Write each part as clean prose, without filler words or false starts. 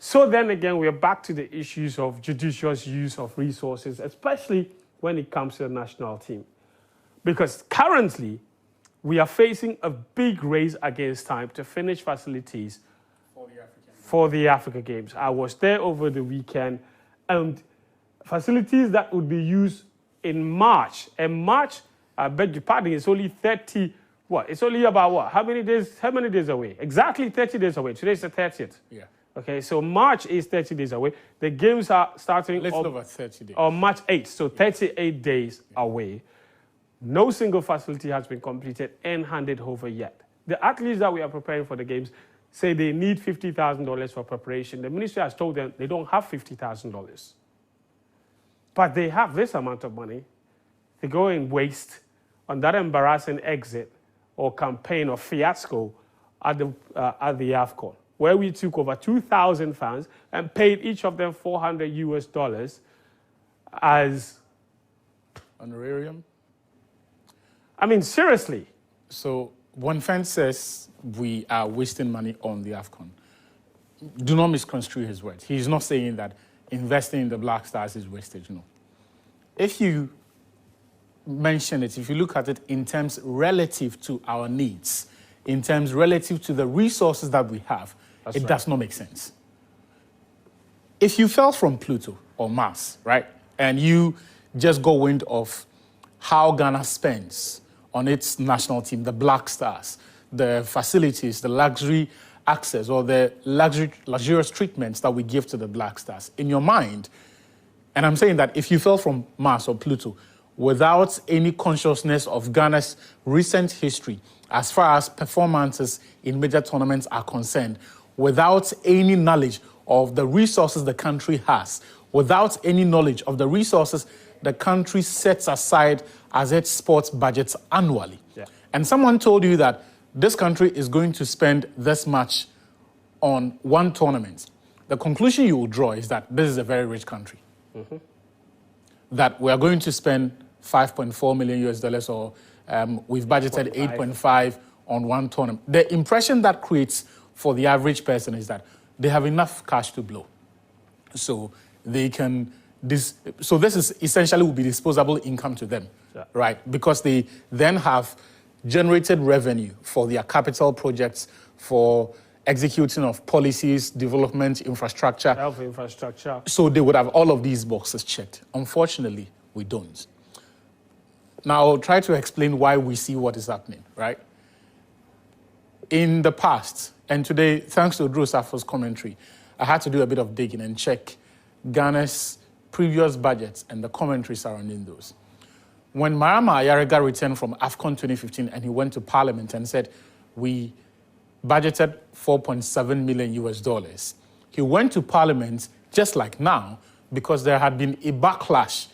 So then again, we're back to the issues of judicious use of resources, especially when it comes to the national team. Because currently, we are facing a big race against time to finish facilities for the Africa Games. I was there over the weekend, and facilities that would be used in March. And March, I beg your pardon, it's only 30, what? It's only about what? How many days away? Exactly 30 days away. Today's the 30th. Yeah. Okay, so March is 30 days away. The games are starting over 30 days. On March 8th, so 38 days away. No single facility has been completed and handed over yet. The athletes that we are preparing for the games say they need $50,000 for preparation. The ministry has told them they don't have $50,000. But they have this amount of money to go and waste on that embarrassing exit or campaign or fiasco at the AFCON, where we took over 2,000 fans and paid each of them $400 as honorarium. I mean, seriously. So when Fence says we are wasting money on the AFCON, do not misconstrue his words. He's not saying that investing in the Black Stars is wastage, no. If you mention it, if you look at it in terms relative to our needs, in terms relative to the resources that we have, it does not make sense. If you fell from Pluto or Mars, right, and you just go wind of how Ghana spends on its national team, the Black Stars, the facilities, the luxury access, or the luxurious treatments that we give to the Black Stars, in your mind, and I'm saying that if you fell from Mars or Pluto without any consciousness of Ghana's recent history as far as performances in major tournaments are concerned, without any knowledge of the resources the country has, without any knowledge of the resources the country sets aside as its sports budgets annually. Yeah. And someone told you that this country is going to spend this much on one tournament. The conclusion you will draw is that this is a very rich country. Mm-hmm. That we are going to spend $5.4 million or we've budgeted 8.5 on one tournament. The impression that creates for the average person is that they have enough cash to blow. So they can, this is essentially will be disposable income to them, yeah. Right? Because they then have generated revenue for their capital projects, for executing of policies, development, infrastructure. Health infrastructure. So they would have all of these boxes checked. Unfortunately, we don't. Now, I'll try to explain why we see what is happening, right? In the past, and today, thanks to Drew Safo's commentary, I had to do a bit of digging and check Ghana's previous budgets and the commentary surrounding those. When Marama Ayariga returned from AFCON 2015 and he went to Parliament and said, we budgeted $4.7 million, he went to Parliament just like now because there had been a backlash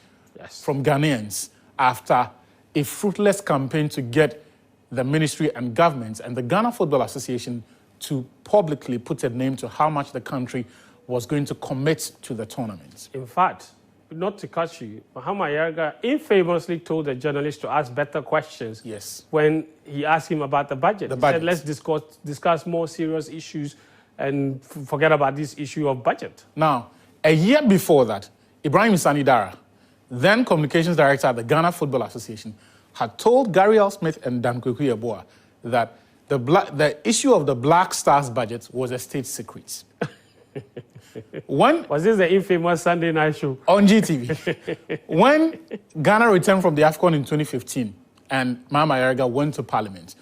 from Ghanaians after a fruitless campaign to get the ministry and government and the Ghana Football Association to publicly put a name to how much the country was going to commit to the tournament. In fact, not to cut you, Mahama Ayariga infamously told the journalist to ask better questions. Yes. When he asked him about the budget. He said, let's discuss more serious issues and forget about this issue of budget. Now, a year before that, Ibrahim Sanidara, then communications director at the Ghana Football Association, had told Gary L. Smith and Dan Kweku Yeboah that the issue of the Black Stars budget was a state secret. Was this the infamous Sunday night show? On GTV. When Ghana returned from the AFCON in 2015 and Mahama Ayariga went to Parliament,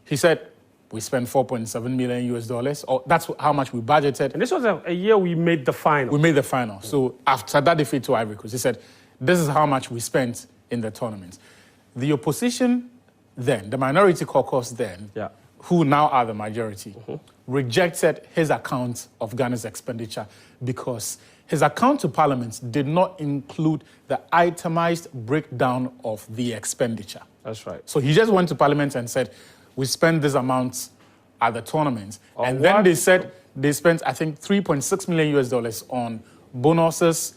he said, we spent $4.7 million, or that's how much we budgeted. And this was a year we made the final. We made the final. So after that defeat to Ivory Coast, he said, this is how much we spent in the tournament. The opposition then, the minority caucus then, who now are the majority, rejected his account of Ghana's expenditure because his account to Parliament did not include the itemized breakdown of the expenditure. That's right. So he just went to Parliament and said, we spent this amount at the tournament. And then they said they spent, I think, $3.6 million on bonuses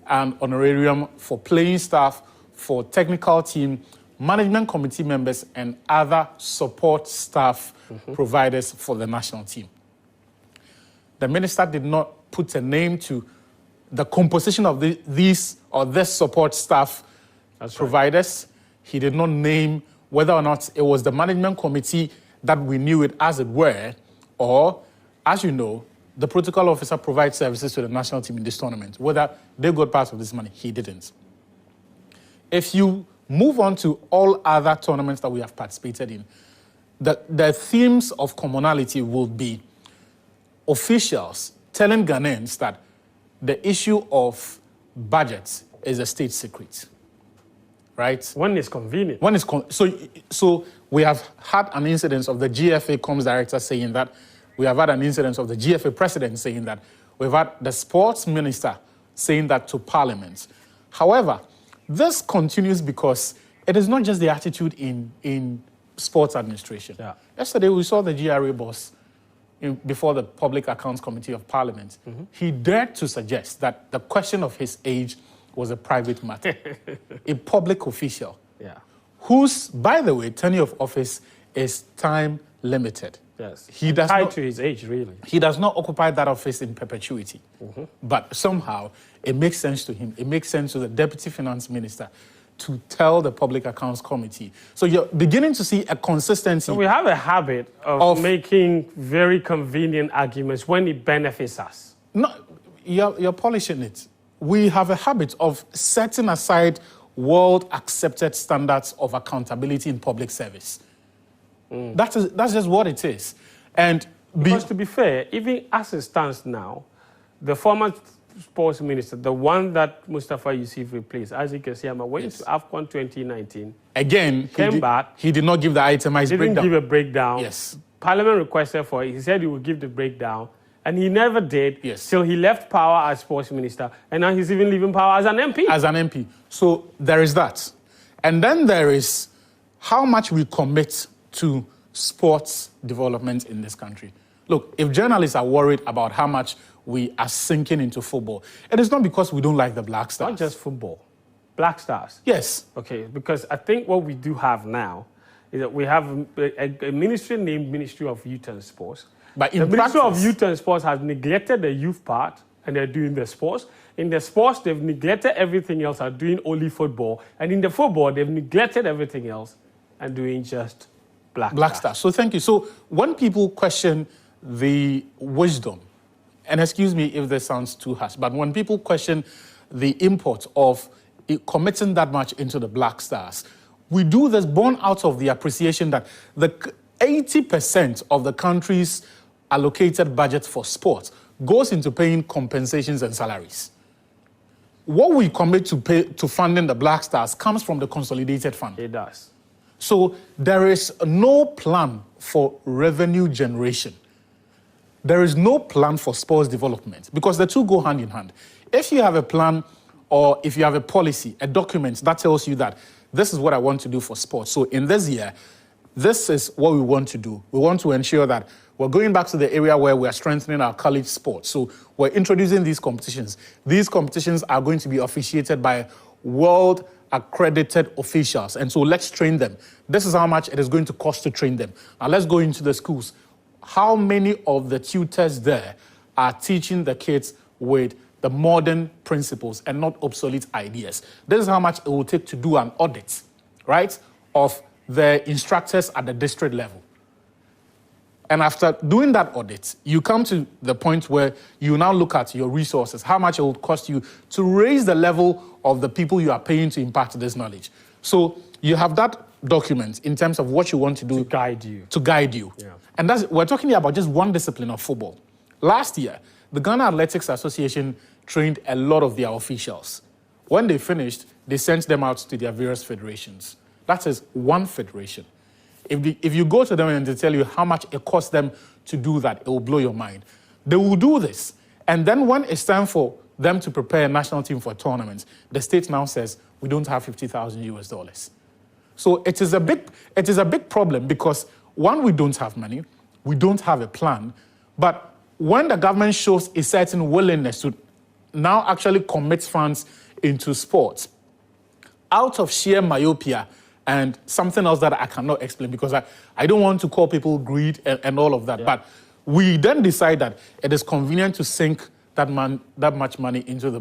and honorarium for playing staff, for technical team, management committee members, and other support staff providers for the national team. The minister did not put a name to the composition of these or this support staff providers. He did not name whether or not it was the management committee that we knew it as it were, or, as you know, the protocol officer provides services to the national team in this tournament. Whether they got part of this money, he didn't. If you move on to all other tournaments that we have participated in, the themes of commonality will be officials telling Ghanaians that the issue of budgets is a state secret, right? When it's convenient. When it's so we have had an incident of the GFA comms director saying that. We have had an incident of the GFA president saying that. We've had the sports minister saying that to Parliament. However, this continues because it is not just the attitude in sports administration. Yeah. Yesterday, we saw the GRA boss before the Public Accounts Committee of Parliament. Mm-hmm. He dared to suggest that the question of his age was a private matter. A public official, whose, by the way, tenure of office is time limited. Yes, he does tied not, to his age, really. He does not occupy that office in perpetuity. Mm-hmm. But somehow, it makes sense to him. It makes sense to the Deputy Finance Minister to tell the Public Accounts Committee. So you're beginning to see a consistency. So we have a habit of making very convenient arguments when it benefits us. No, you're polishing it. We have a habit of setting aside world-accepted standards of accountability in public service. That's just what it is. And because to be fair, even as it stands now, the former sports minister, the one that Mustafa Yusuf replaced, Isaac Esiama, went to AFCON 2019. Again, came back. He did not give the itemized breakdown. He didn't give a breakdown. Yes. Parliament requested for it. He said he would give the breakdown. And he never did. Yes. Till he left power as sports minister. And now he's even leaving power as an MP. As an MP. So there is that. And then there is how much we commit to sports development in this country. Look, if journalists are worried about how much we are sinking into football, it is not because we don't like the Black Stars. Not just football. Black Stars. Yes. Okay, because I think what we do have now is that we have a ministry named Ministry of Youth and Sports. But in the Ministry practice, of Youth and Sports has neglected the youth part, and they're doing the sports. In the sports, they've neglected everything else, are doing only football. And in the football, they've neglected everything else and doing just Black Stars. So thank you. So when people question the wisdom, and excuse me if this sounds too harsh, but when people question the import of committing that much into the Black Stars, we do this born out of the appreciation that the 80% of the country's allocated budget for sports goes into paying compensations and salaries. What we commit to pay to funding the Black Stars comes from the consolidated fund. It does. So there is no plan for revenue generation. There is no plan for sports development because the two go hand in hand. If you have a plan or if you have a policy, a document that tells you that this is what I want to do for sports. So in this year, this is what we want to do. We want to ensure that we're going back to the area where we are strengthening our college sports. So we're introducing these competitions. These competitions are going to be officiated by world accredited officials. And so let's train them. This is how much it is going to cost to train them. Now let's go into the schools. How many of the tutors there are teaching the kids with the modern principles and not obsolete ideas? This is how much it will take to do an audit, right, of the instructors at the district level. And after doing that audit, you come to the point where you now look at your resources, how much it will cost you to raise the level of the people you are paying to impart this knowledge. So you have that document in terms of what you want to do. To guide you. To guide you. Yeah. And we're talking here about just one discipline of football. Last year, the Ghana Athletics Association trained a lot of their officials. When they finished, they sent them out to their various federations. That is one federation. If you go to them and they tell you how much it costs them to do that, it will blow your mind. They will do this. And then when it's time for them to prepare a national team for tournaments, the state now says, we don't have $50,000. So it is a big problem because, one, we don't have money, we don't have a plan, but when the government shows a certain willingness to now actually commit funds into sports, out of sheer myopia and something else that I cannot explain because I don't want to call people greed and all of that, but we then decide that it is convenient to sink that much money into the